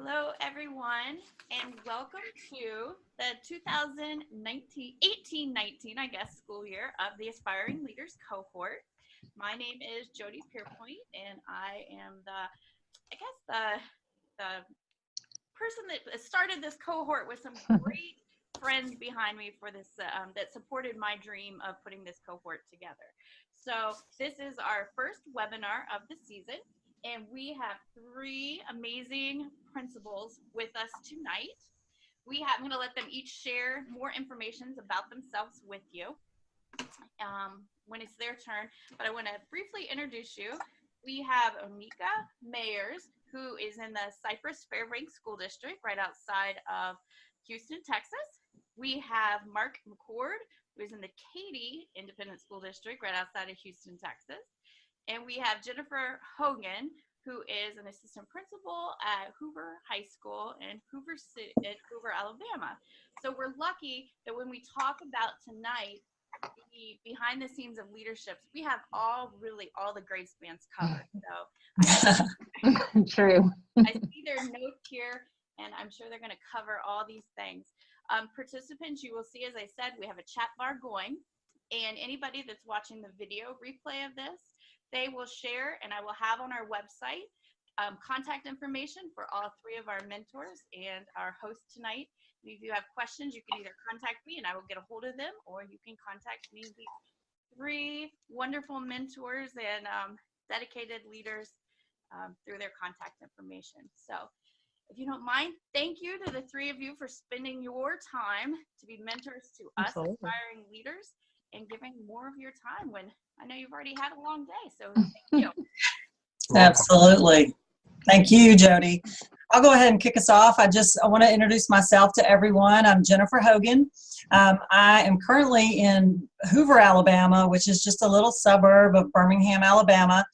Hello, everyone, and welcome to the 2018-19, I guess, school year of the Aspiring Leaders cohort. My name is Jody Pierpoint, and I am the person that started this cohort with some great friends behind me for this that supported my dream of putting this cohort together. So this is our first webinar of the season, and we have three amazing principals with us tonight. I'm going to let them each share more information about themselves with you when it's their turn, but I want to briefly introduce you. We have Onika Mayers, who is in the Cypress Fairbanks School District right outside of Houston, Texas. We have Mark McCord, who is in the Katy Independent School District right outside of Houston, Texas. And we have Jennifer Hogan, who is an assistant principal at Hoover High School in Hoover, Alabama. So we're lucky that when we talk about tonight, the behind the scenes of leaderships, we have all the grade spans covered. So True. I see their notes here, and I'm sure they're going to cover all these things. Participants, you will see, as I said, we have a chat bar going, and anybody that's watching the video replay of this, they will share, and I will have on our website contact information for all three of our mentors and our host tonight. If you have questions, you can either contact me and I will get a hold of them, or you can contact me. These three wonderful mentors and dedicated leaders through their contact information. So if you don't mind, thank you to the three of you for spending your time to be mentors to us aspiring leaders and giving more of your time when I know you've already had a long day. So thank you. Absolutely. Thank you, Jody. I'll go ahead and kick us off. I want to introduce myself to everyone. I'm Jennifer Hogan. I am currently in Hoover, Alabama, which is just a little suburb of Birmingham, Alabama.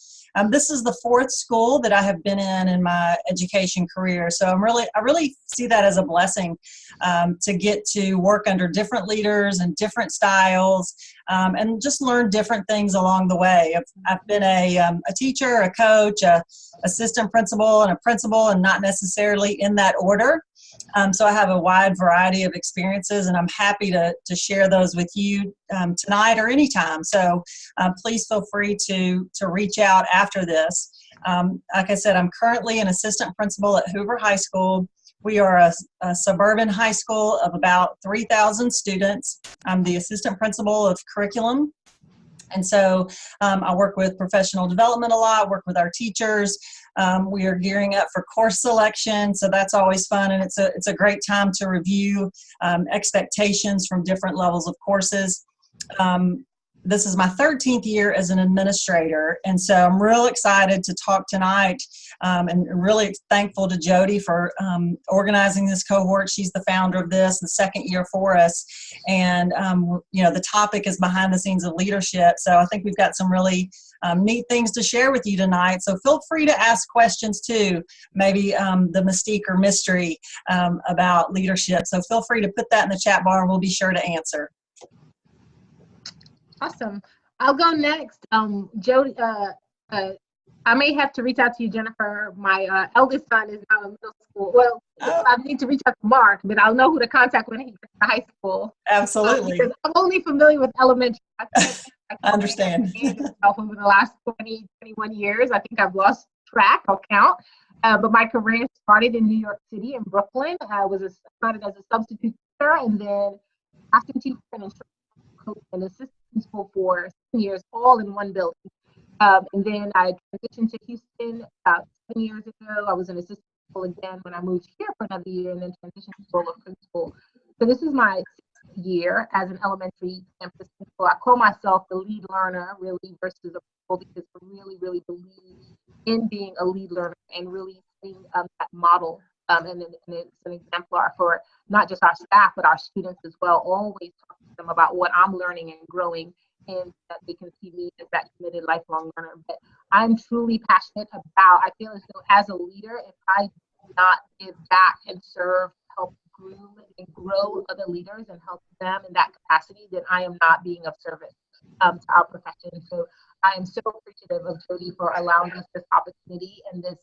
This is the fourth school that I have been in my education career. So I really see that as a blessing to get to work under different leaders and different styles and just learn different things along the way. I've been a teacher, a coach, a assistant principal, and a principal, and not necessarily in that order. So I have a wide variety of experiences, and I'm happy to share those with you tonight or anytime. So please feel free to reach out after this. Like I said, I'm currently an assistant principal at Hoover High School. We are a suburban high school of about 3,000 students. I'm the assistant principal of curriculum. And so I work with professional development a lot, work with our teachers. We are gearing up for course selection, so that's always fun, and it's a great time to review expectations from different levels of courses. This is my 13th year as an administrator, and so I'm real excited to talk tonight and really thankful to Jody for organizing this cohort. She's the founder of this, the second year for us, and the topic is behind the scenes of leadership, so I think we've got some really neat things to share with you tonight. So feel free to ask questions too, maybe the mystique or mystery about leadership. So feel free to put that in the chat bar and we'll be sure to answer. Awesome. I'll go next. Jody, I may have to reach out to you, Jennifer. My eldest son is now in middle school. Well, I need to reach out to Mark, but I'll know who to contact when he gets to high school. Absolutely. Because I'm only familiar with elementary. I understand. Over the last 20, 21 years, I think I've lost track. I'll count. But my career started in New York City, in Brooklyn. I started as a substitute teacher, and then absentee and coach and assistant principal for 7 years, all in one building. And then I transitioned to Houston about 7 years ago. I was an assistant principal again when I moved here for another year, and then transitioned to role of principal. So this is my 6th year as an elementary campus principal. I call myself the lead learner, really, versus a principal, because I really, really believe in being a lead learner and really being that model. And it's an exemplar for not just our staff, but our students as well. Always talk to them about what I'm learning and growing, and that they can see me as that committed lifelong learner. But I'm truly passionate about, I feel as though as a leader, if I do not give back and serve, help groom and grow other leaders and help them in that capacity, then I am not being of service to our profession. So I am so appreciative of Jody for allowing us this opportunity and this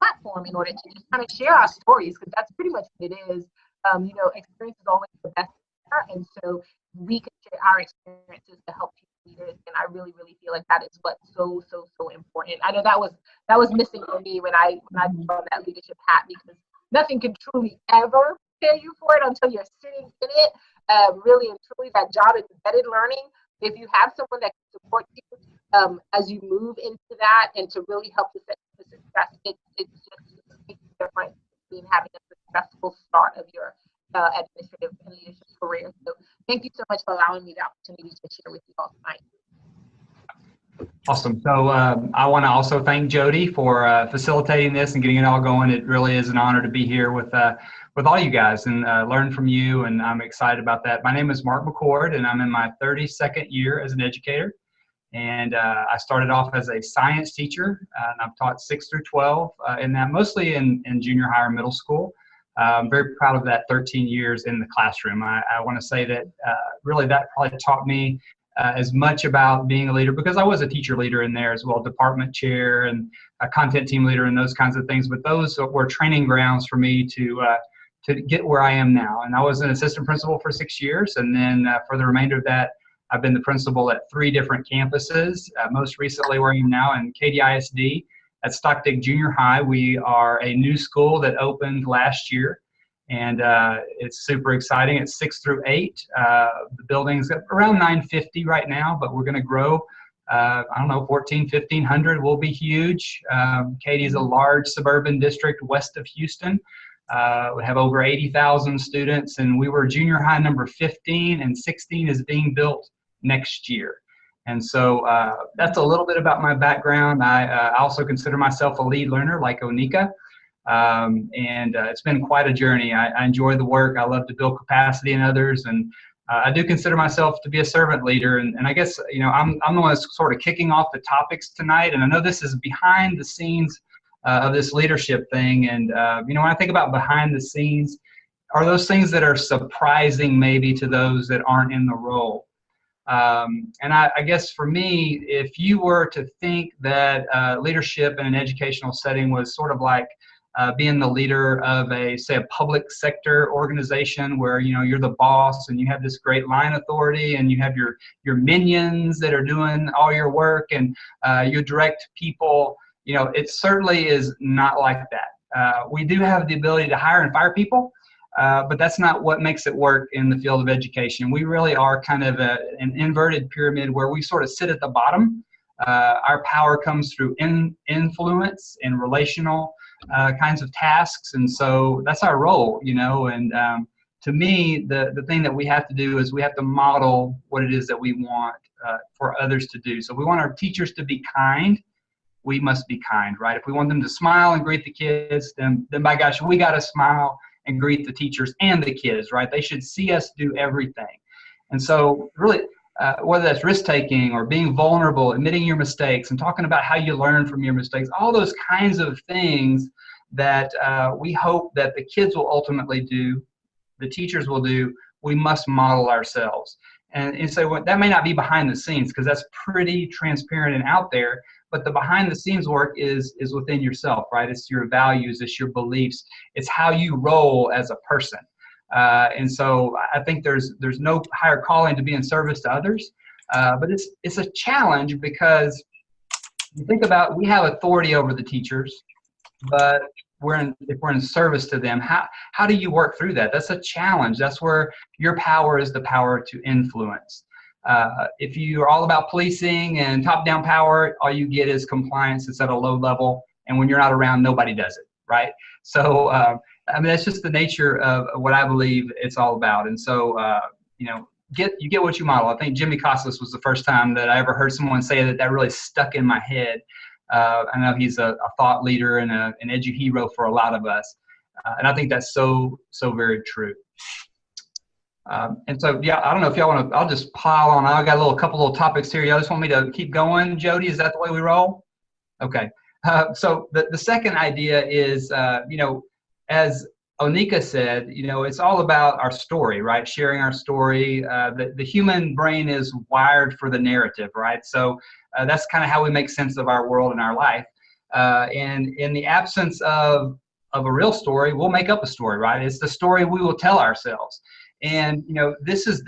platform in order to just kind of share our stories, because that's pretty much what it is. You know, experience is always the best teacher, and so we can share our experiences to help future leaders. And I really, really feel like that is what's so, so, so important. I know that was missing for me when I put on that leadership hat, because nothing can truly ever prepare you for it until you're sitting in it. Really and truly, that job is embedded learning. If you have someone that can support you as you move into that, and to really help you set the success, it just makes a difference between having a successful start of your administrative and leadership career. So thank you so much for allowing me the opportunity to share with you all tonight. Awesome. So I want to also thank Jody for facilitating this and getting it all going. It really is an honor to be here with all you guys and learn from you, and I'm excited about that. My name is Mark McCord, and I'm in my 32nd year as an educator. And I started off as a science teacher, and I've taught 6 through 12 in that, mostly in junior high or middle school. I'm very proud of that 13 years in the classroom. I want to say that really that probably taught me as much about being a leader, because I was a teacher leader in there as well, department chair and a content team leader and those kinds of things. But those were training grounds for me to get where I am now. And I was an assistant principal for 6 years, and then for the remainder of that, I've been the principal at 3 different campuses. Most recently, where I am now in Katy ISD at Stockton Junior High. We are a new school that opened last year, and it's super exciting. It's 6 through 8. The building's around 950 right now, but we're going to grow. I don't know, 1,500 will be huge. Katy is a large suburban district west of Houston. We have over 80,000 students, and we were junior high number 15, and 16 is being built next year. And so that's a little bit about my background. I also consider myself a lead learner like Onika. And it's been quite a journey. I enjoy the work. I love to build capacity in others, and I do consider myself to be a servant leader. And I guess, you know, I'm the one that's sort of kicking off the topics tonight. And I know this is behind the scenes of this leadership thing. And, you know, when I think about behind the scenes, are those things that are surprising maybe to those that aren't in the role. And I guess for me, if you were to think that leadership in an educational setting was sort of like being the leader of a, say, a public sector organization where, you know, you're the boss and you have this great line authority and you have your minions that are doing all your work and you direct people, you know, it certainly is not like that. We do have the ability to hire and fire people, but that's not what makes it work in the field of education. We really are kind of an inverted pyramid where we sort of sit at the bottom. Our power comes through influence and relational kinds of tasks, and so that's our role, you know. And to me, the thing that we have to do is we have to model what it is that we want for others to do. So if we want our teachers to be kind, we must be kind, right? If we want them to smile and greet the kids, then by gosh, we got to smile and greet the teachers and the kids, right? They should see us do everything. And so really, whether that's risk-taking or being vulnerable, admitting your mistakes and talking about how you learn from your mistakes, all those kinds of things that we hope that the kids will ultimately do, the teachers will do, we must model ourselves. And so that may not be behind the scenes because that's pretty transparent and out there, but the behind the scenes work is within yourself, right? It's your values, it's your beliefs, it's how you roll as a person. And so I think there's no higher calling to be in service to others, but it's a challenge because you think about, we have authority over the teachers, but if we're in service to them, how do you work through that? That's a challenge. That's where your power is the power to influence. If you are all about policing and top-down power, all you get is compliance. It's at a low level, and when you're not around, nobody does it, right? So, I mean, that's just the nature of what I believe it's all about. And so, you know, you get what you model. I think Jimmy Costas was the first time that I ever heard someone say that really stuck in my head. I know he's a thought leader and an edu hero for a lot of us. And I think that's so very true. And so, yeah, I don't know if y'all want to, I'll just pile on. I got a couple little topics here. Y'all just want me to keep going, Jody? Is that the way we roll? Okay. So the second idea is, you know, as Onika said, you know, it's all about our story, right? Sharing our story. The human brain is wired for the narrative, right? So that's kind of how we make sense of our world and our life. And in the absence of a real story, we'll make up a story, right? It's the story we will tell ourselves. And this is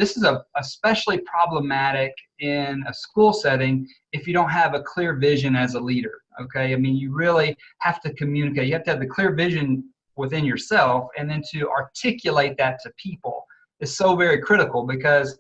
especially problematic in a school setting if you don't have a clear vision as a leader. Okay, I mean, you really have to communicate. You have to have the clear vision within yourself, and then to articulate that to people is so very critical, because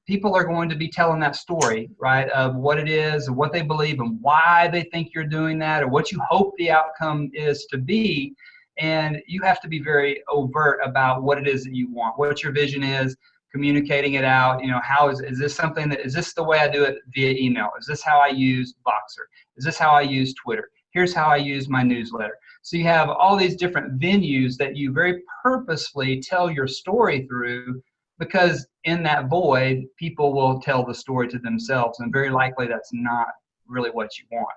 people are going to be telling that story, right, of what it is, and what they believe, and why they think you're doing that, or what you hope the outcome is to be. And you have to be very overt about what it is that you want, what your vision is, communicating it out. How is this something that, is this the way I do it via email? Is this how I use Voxer? Is this how I use Twitter? Here's how I use my newsletter. So you have all these different venues that you very purposefully tell your story through, because in that void, people will tell the story to themselves, and very likely that's not really what you want.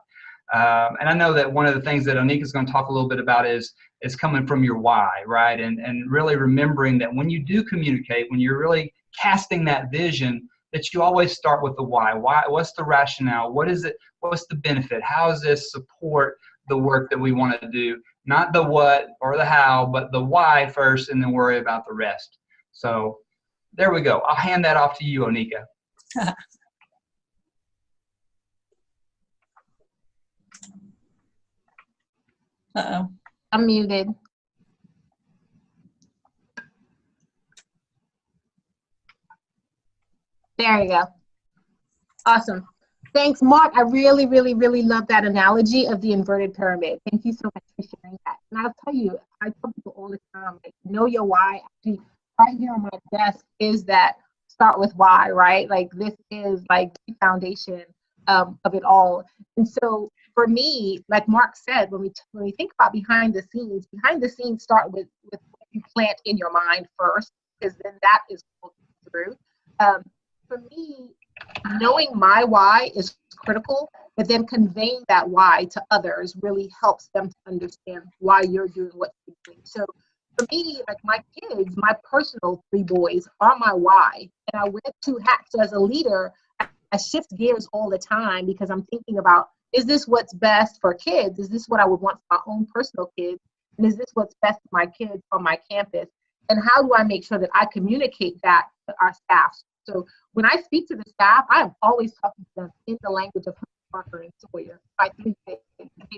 And I know that one of the things that Onika is going to talk a little bit about is coming from your why, right? And really remembering that when you do communicate, when you're really casting that vision, that you always start with the why. Why? What's the rationale? What is it? What's the benefit? How does this support the work that we want to do? Not the what or the how, but the why first, and then worry about the rest. So there we go. I'll hand that off to you, Onika. Uh-oh. I'm muted. There you go. Awesome. Thanks, Mark. I really, really, really love that analogy of the inverted pyramid. Thank you so much for sharing that. And I'll tell you, I tell people all the time, like, know your why. Actually, right here on my desk is that start with why, right? Like, this is like the foundation of it all. And so for me, like Mark said, when we think about behind the scenes start with what you plant in your mind first, because then that is what goes through. For me, knowing my why is critical, but then conveying that why to others really helps them to understand why you're doing what you're doing. So for me, like my kids, my personal 3 boys are my why. And I wear 2 hats. So as a leader, I shift gears all the time, because I'm thinking about, is this what's best for kids? Is this what I would want for my own personal kids? And is this what's best for my kids on my campus? And how do I make sure that I communicate that to our staff? So when I speak to the staff, I'm always talking to them in the language of Parker and Sawyer. They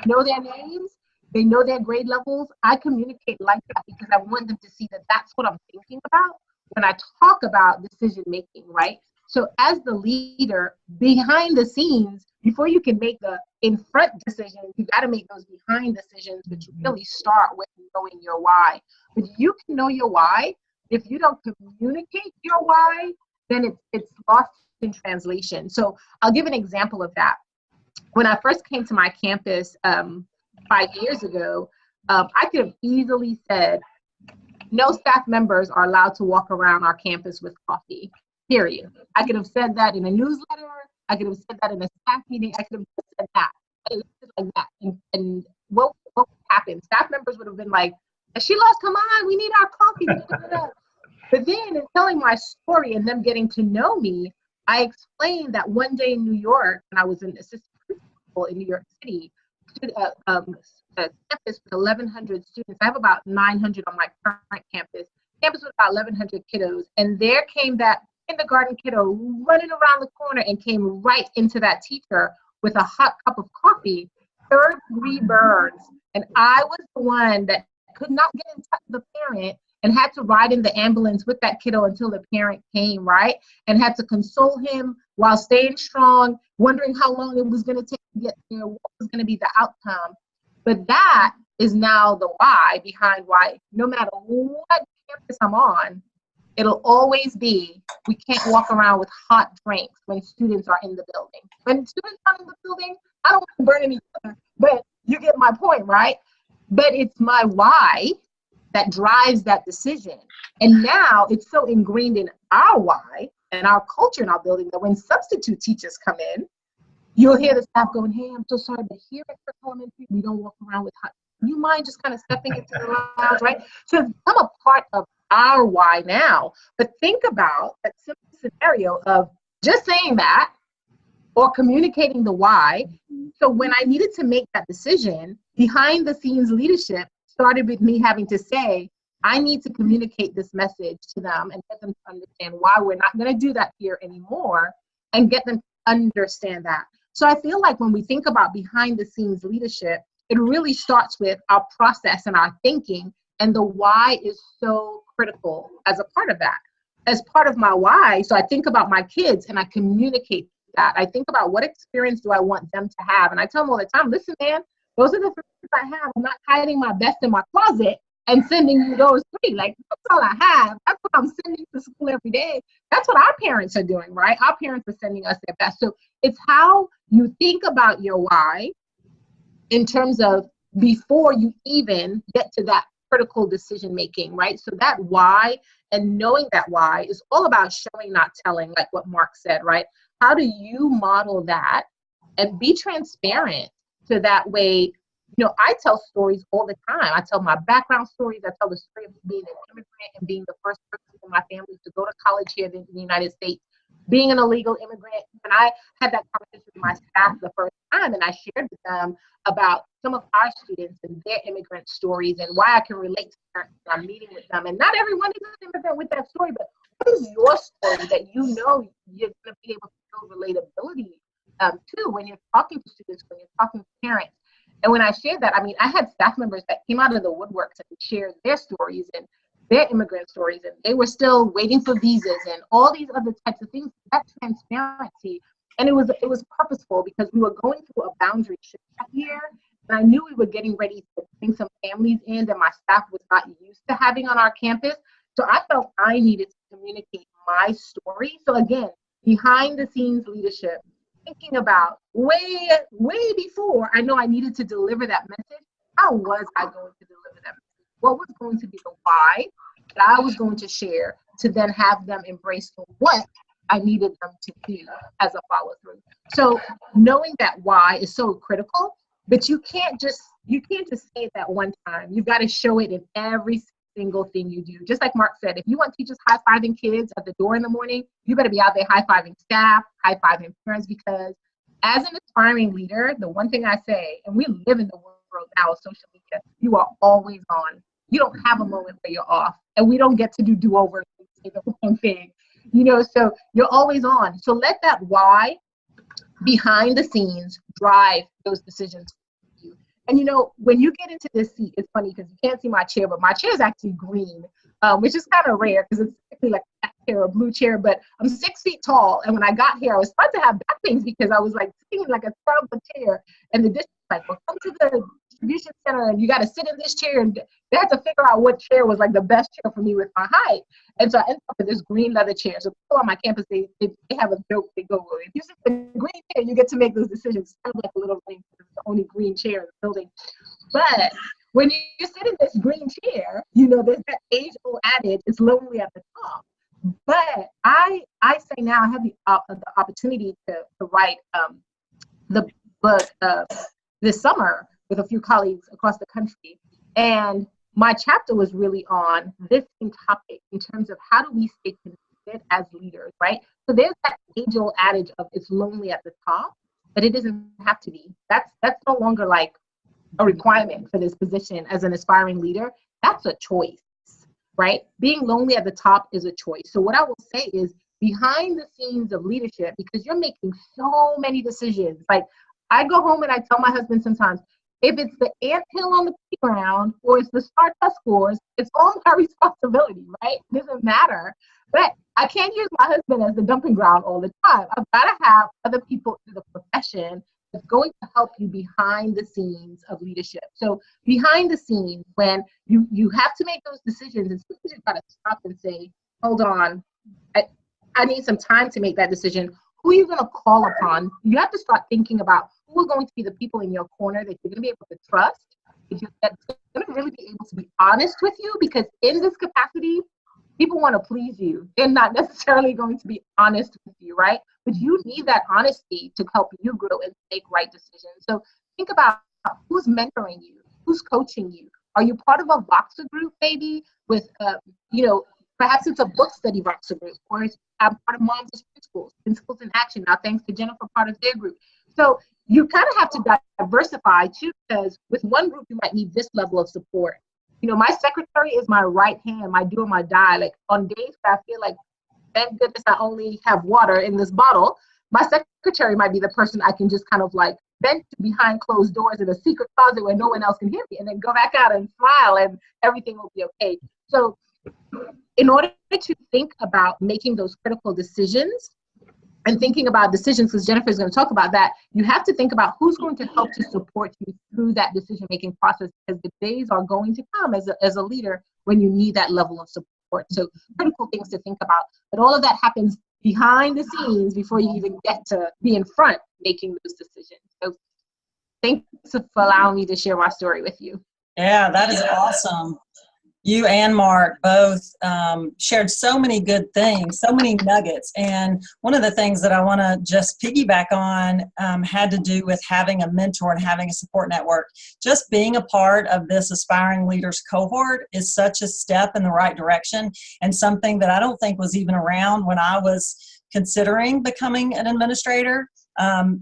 know their names, they know their grade levels. I communicate like that because I want them to see that that's what I'm thinking about when I talk about decision making, right? So as the leader, behind the scenes, before you can make the in front decisions, you got to make those behind decisions, which really start with knowing your why. But you can know your why. If you don't communicate your why, then it's lost in translation. So I'll give an example of that. When I first came to my campus 5 years ago, I could have easily said, no staff members are allowed to walk around our campus with coffee, period. I could have said that in a newsletter. I could have said that in a staff meeting. I could have said that. Like that. And what would happen? Staff members would have been like, Sheila, come on, we need our coffee. But then in telling my story and them getting to know me, I explained that one day in New York, when I was an assistant principal in New York City, a campus with 1,100 students. I have about 900 on my current campus. Campus with about 1,100 kiddos. And there came that kindergarten kiddo running around the corner and came right into that teacher with a hot cup of coffee, 3rd-degree burns. And I was the one that could not get in touch with the parent and had to ride in the ambulance with that kiddo until the parent came, right? And had to console him while staying strong, wondering how long it was going to take to get there, what was going to be the outcome. But that is now the why behind why, no matter what campus I'm on, it'll always be, we can't walk around with hot drinks when students are in the building. When students are in the building, I don't want to burn any other, but you get my point, right? But it's my why that drives that decision. And now it's so ingrained in our why and our culture in our building that when substitute teachers come in, you'll hear the staff going, hey, I'm so sorry, but here at Kirk Elementary, we don't walk around with hot. You mind just kind of stepping into the lounge, right? So it's become a part of our why now. But think about that simple scenario of just saying that or communicating the why. So when I needed to make that decision, behind the scenes leadership started with me having to say, I need to communicate this message to them and get them to understand why we're not going to do that here anymore, and get them to understand that. So I feel like when we think about behind the scenes leadership, it really starts with our process and our thinking, and the why is so critical as a part of that. As part of my why, so I think about my kids and I communicate that. I think about what experience do I want them to have. And I tell them all the time, listen, man, those are the things I have. I'm not hiding my best in my closet and sending you those 3. Like, that's all I have. That's what I'm sending to school every day. That's what our parents are doing, right? Our parents are sending us their best. So it's how you think about your why in terms of before you even get to that critical decision making, right? So that why and knowing that why is all about showing, not telling, like what Mark said, right? How do you model that and be transparent so that way, you know, I tell stories all the time. I tell my background stories. I tell the story of being an immigrant and being the first person in my family to go to college here in the United States, being an illegal immigrant. And I had that conversation with my staff the first time, and I shared with them about some of our students and their immigrant stories and why I can relate to parents when I'm meeting with them. And not everyone is an immigrant with that story, but what is your story that you know you're going to be able to build relatability to when you're talking to students, when you're talking to parents? And when I shared that, I mean, I had staff members that came out of the woodworks and shared their stories and their immigrant stories, and they were still waiting for visas and all these other types of things. That transparency, and it was purposeful because we were going through a boundary shift that year, and I knew we were getting ready to bring some families in that my staff was not used to having on our campus. So I felt I needed to communicate my story. So again, behind the scenes leadership, thinking about way before I know I needed to deliver that message, how was I going to deliver that message? What was going to be the why that I was going to share to then have them embrace the what I needed them to do as a follow through. So knowing that why is so critical, but you can't just say it that one time. You've got to show it in every single thing you do. Just like Mark said, if you want teachers high-fiving kids at the door in the morning, you better be out there high-fiving staff, high-fiving parents, because as an aspiring leader, the one thing I say, and we live in the world now of social media, you are always on. You don't have a moment where you're off, and we don't get to do do-overs and say the wrong thing, you know, so you're always on. So let that why behind the scenes drive those decisions. And you know, when you get into this seat, it's funny because you can't see my chair, but my chair is actually green, which is kind of rare because it's actually like a black chair or a blue chair, but I'm 6 feet tall. And when I got here, I was starting to have back pains because I was like sitting in like a terrible chair. And the district was like, well, come to the distribution center and you got to sit in this chair. And they had to figure out what chair was like the best chair for me with my height. And so I ended up with this green leather chair. So people on my campus, they have a joke. They go, well, if you sit in the green chair, you get to make those decisions. It's kind of like a little thing. It's the only green chair in the building. But when you sit in this green chair, you know, there's that age-old adage, it's lonely at the top. But I say now I have the opportunity to write the book this summer with a few colleagues across the country. And my chapter was really on this same topic in terms of how do we stay connected as leaders, right? So there's that age-old adage of it's lonely at the top, but it doesn't have to be. That's no longer like a requirement for this position as an aspiring leader. That's a choice, right? Being lonely at the top is a choice. So what I will say is behind the scenes of leadership, because you're making so many decisions. Like I go home and I tell my husband sometimes, if it's the anthill on the playground or it's the STAR test scores, it's all my responsibility, right? It doesn't matter. But I can't use my husband as the dumping ground all the time. I've got to have other people in the profession that's going to help you behind the scenes of leadership. So behind the scenes, when you have to make those decisions, and sometimes you've got to stop and say, hold on, I need some time to make that decision. Who are you going to call upon? You have to start thinking about who are going to be the people in your corner that you're going to be able to trust, that's going to really be able to be honest with you, because in this capacity, people want to please you. They're not necessarily going to be honest with you, right? But you need that honesty to help you grow and make right decisions. So think about who's mentoring you, who's coaching you. Are you part of a Voxer group maybe with, Perhaps it's a book study Voxer group, or it's I'm part of Moms of Schools, Principles in Action. Now, thanks to Jennifer, part of their group. So you kind of have to diversify too, because with one group, you might need this level of support. You know, my secretary is my right hand, my do or my die. Like on days where I feel like, thank goodness I only have water in this bottle, my secretary might be the person I can just kind of like vent to behind closed doors in a secret closet where no one else can hear me, and then go back out and smile and everything will be okay. So in order to think about making those critical decisions and thinking about decisions, because Jennifer is going to talk about that, you have to think about who's going to help to support you through that decision-making process, because the days are going to come as a leader when you need that level of support. So critical things to think about. But all of that happens behind the scenes before you even get to be in front making those decisions. So thanks for allowing me to share my story with you. Yeah, that is awesome. You and Mark both shared so many good things, so many nuggets. And one of the things that I want to just piggyback on had to do with having a mentor and having a support network. Just being a part of this Aspiring Leaders cohort is such a step in the right direction, and something that I don't think was even around when I was considering becoming an administrator.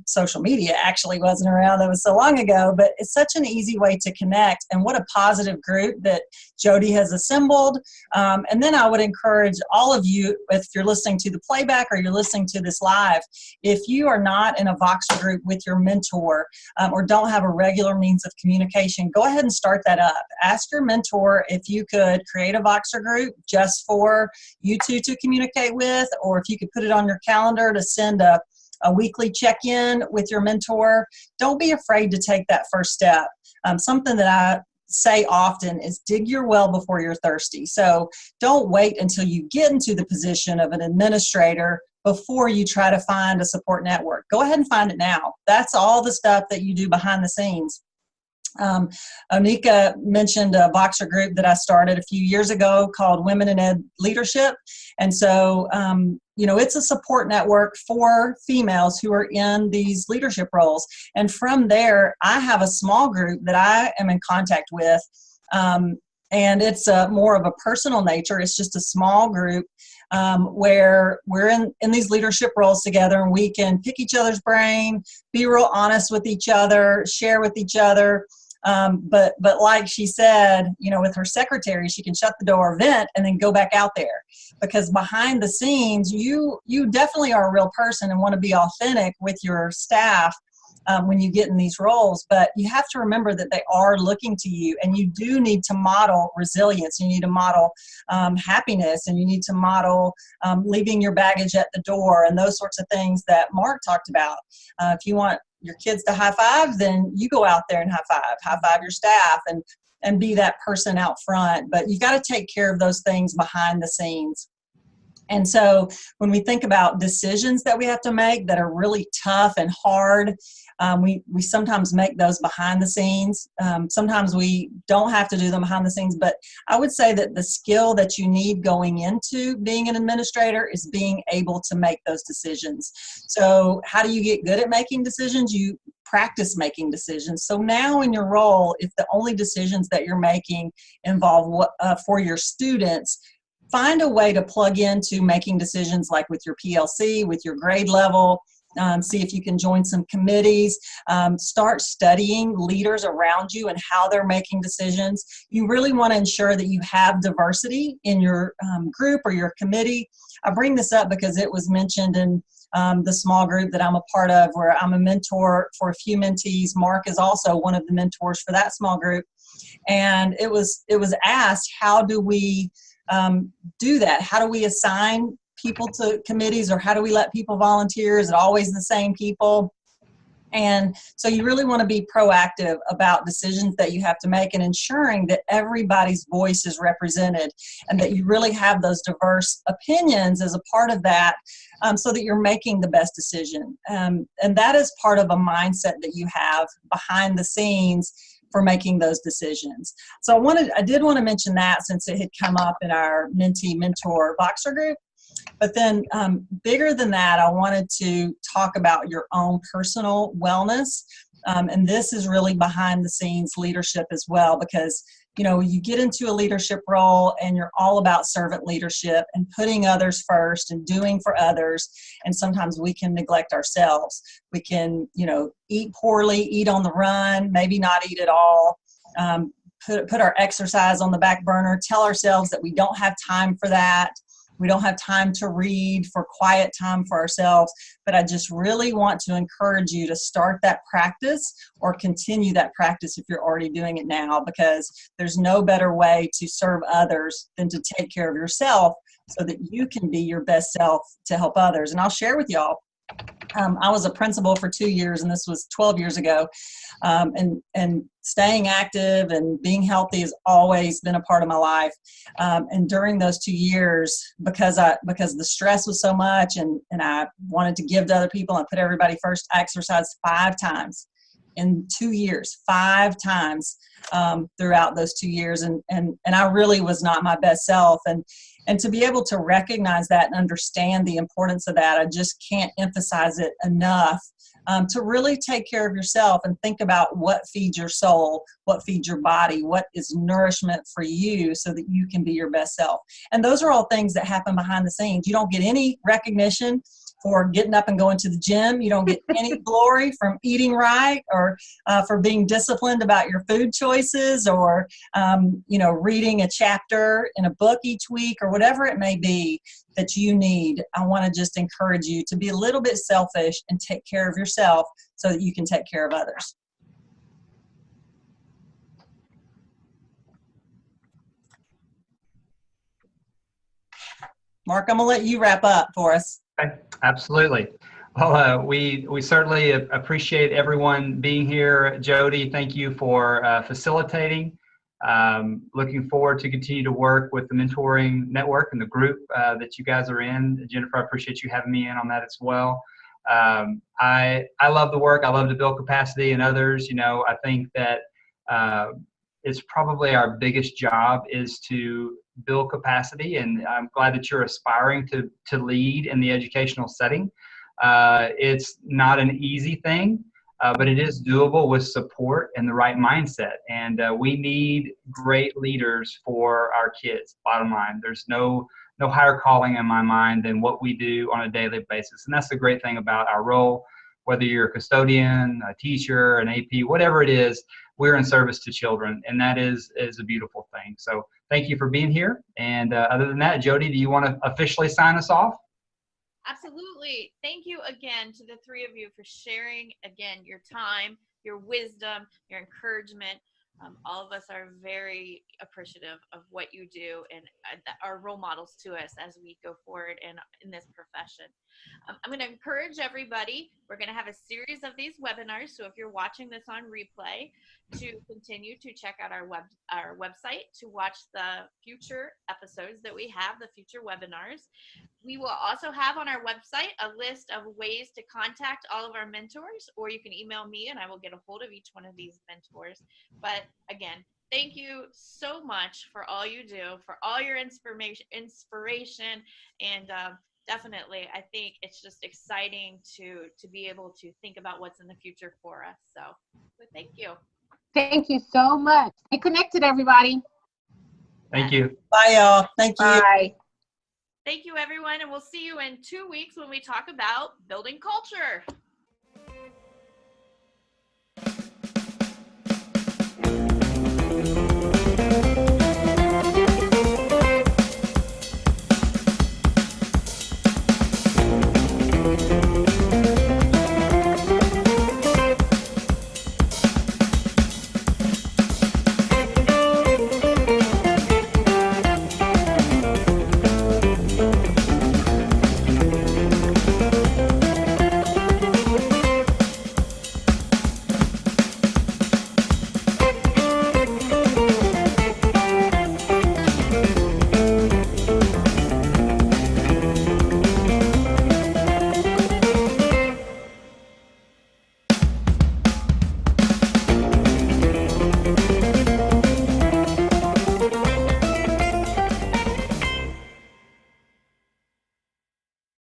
Social media actually wasn't around. That was so long ago, but it's such an easy way to connect, and what a positive group that Jody has assembled. And then I would encourage all of you, if you're listening to the playback or you're listening to this live, if you are not in a Voxer group with your mentor or don't have a regular means of communication, go ahead and start that up. Ask your mentor if you could create a Voxer group just for you two to communicate with, or if you could put it on your calendar to send a weekly check-in with your mentor. Don't be afraid to take that first step. Something that I say often is dig your well before you're thirsty. So don't wait until you get into the position of an administrator before you try to find a support network. Go ahead and find it now. That's all the stuff that you do behind the scenes. Onika mentioned a Voxer group that I started a few years ago called Women in Ed Leadership. And so, you know, it's a support network for females who are in these leadership roles. And from there, I have a small group that I am in contact with. And it's more of a personal nature. It's just a small group where we're in these leadership roles together, and we can pick each other's brain, be real honest with each other, share with each other. But like she said, you know, with her secretary, she can shut the door, vent, and then go back out there. Because behind the scenes, you definitely are a real person and want to be authentic with your staff when you get in these roles. But you have to remember that they are looking to you, and you do need to model resilience. You need to model happiness, and you need to model leaving your baggage at the door and those sorts of things that Mark talked about. If you want your kids to high five, then you go out there and high five your staff, and be that person out front. But you got to take care of those things behind the scenes. And so when we think about decisions that we have to make that are really tough and hard, we sometimes make those behind the scenes. Sometimes we don't have to do them behind the scenes, but I would say that the skill that you need going into being an administrator is being able to make those decisions. So how do you get good at making decisions? You practice making decisions. So now in your role, if the only decisions that you're making involve for your students, find a way to plug into making decisions like with your PLC, with your grade level. See if you can join some committees. Start studying leaders around you and how they're making decisions. You really want to ensure that you have diversity in your group or your committee. I bring this up because it was mentioned in the small group that I'm a part of, where I'm a mentor for a few mentees. Mark is also one of the mentors for that small group. And it was asked, how do we do that? How do we assign people to committees, or how do we let people volunteer? Is it always the same people? And so you really want to be proactive about decisions that you have to make, and ensuring that everybody's voice is represented, and that you really have those diverse opinions as a part of that, so that you're making the best decision. And that is part of a mindset that you have behind the scenes for making those decisions. So I did want to mention that, since it had come up in our mentee mentor Voxer group. But then bigger than that, I wanted to talk about your own personal wellness. And this is really behind the scenes leadership as well, because you get into a leadership role and you're all about servant leadership and putting others first and doing for others. And sometimes we can neglect ourselves. We can, eat poorly, eat on the run, maybe not eat at all, put our exercise on the back burner, tell ourselves that we don't have time for that. We don't have time to read, for quiet time for ourselves. But I just really want to encourage you to start that practice or continue that practice if you're already doing it now, because there's no better way to serve others than to take care of yourself so that you can be your best self to help others. And I'll share with y'all. I was a principal for 2 years, and this was 12 years ago. And staying active and being healthy has always been a part of my life. And during those 2 years, because the stress was so much, and I wanted to give to other people and put everybody first, I exercised 5 times in 2 years, 5 times throughout those 2 years. And I really was not my best self. And to be able to recognize that and understand the importance of that, I just can't emphasize it enough, to really take care of yourself and think about what feeds your soul, what feeds your body, what is nourishment for you so that you can be your best self. And those are all things that happen behind the scenes. You don't get any recognition for getting up and going to the gym. You don't get any glory from eating right, or for being disciplined about your food choices, or reading a chapter in a book each week, or whatever it may be that you need. I want to just encourage you to be a little bit selfish and take care of yourself so that you can take care of others. Mark, I'm going to let you wrap up for us. Okay, absolutely. Well, we certainly appreciate everyone being here. Jody, thank you for facilitating. Looking forward to continue to work with the mentoring network and the group that you guys are in. Jennifer, I appreciate you having me in on that as well. I love the work. I love to build capacity in others. I think that it's probably our biggest job is to build capacity, and I'm glad that you're aspiring to lead in the educational setting. It's not an easy thing, but it is doable with support and the right mindset. And we need great leaders for our kids. Bottom line, there's no higher calling in my mind than what we do on a daily basis. And that's the great thing about our role. Whether you're a custodian, a teacher, an AP, whatever it is, we're in service to children, and that is a beautiful thing. So thank you for being here. And other than that, Jody, do you want to officially sign us off? Absolutely. Thank you again to the three of you for sharing, again, your time, your wisdom, your encouragement. All of us are very appreciative of what you do and are role models to us as we go forward in this profession. I'm going to encourage everybody. We're going to have a series of these webinars. So if you're watching this on replay, to continue to check out our website to watch the future episodes that we have, the future webinars. We will also have on our website a list of ways to contact all of our mentors, or you can email me and I will get a hold of each one of these mentors. But again, thank you so much for all you do, for all your inspiration, and definitely, I think it's just exciting to be able to think about what's in the future for us. So thank you. Thank you so much. Stay connected, everybody. Thank you. Bye, y'all. Thank you. Bye. Thank you, everyone, and we'll see you in 2 weeks when we talk about building culture.